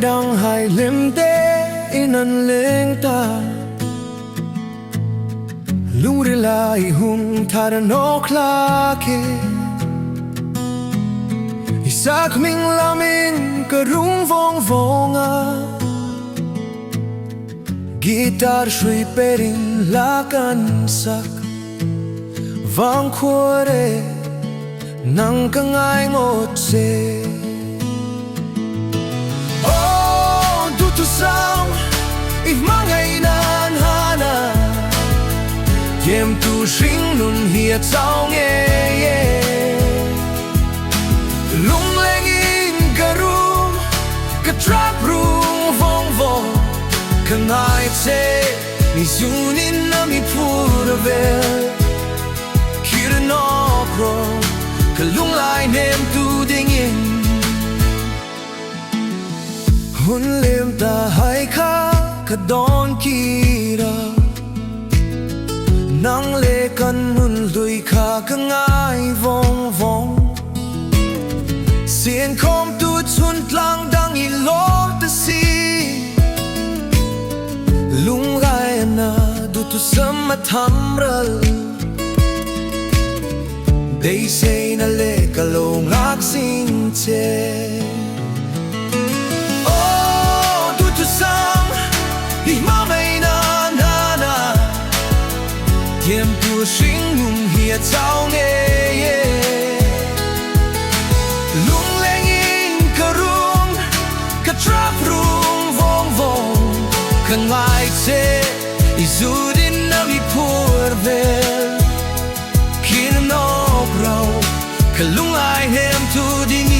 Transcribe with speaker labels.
Speaker 1: đang hai lim tê inan leng ta luri lai hum thar no klake isak ming lamin karung vong vonga gitar shui perin lakan sak vang khuare nang kangai ngot se oh du tu sang if mangai nan hana yem tu shing nun hia chao nge lung leng in garum ka trap room vong vong kangai se ni zunin na mi pura vel kir no kro ka lung lai nem tu ding in hun lem ta hai kha ka don kira nang le kan hun lui kha ka ngai vong vong sien kom tu chun tlang dang i lo ta si lung gai na du tu sama tham ral they say na le ka lo ngak sing che oh du tu sam hi ma mai na na na yem tu shing nung hia chao nge lung leng in ka rung ka trap rung vong vong ka ngai che i zudin na mi pur vel kin no brau ka lung ai hem tu ding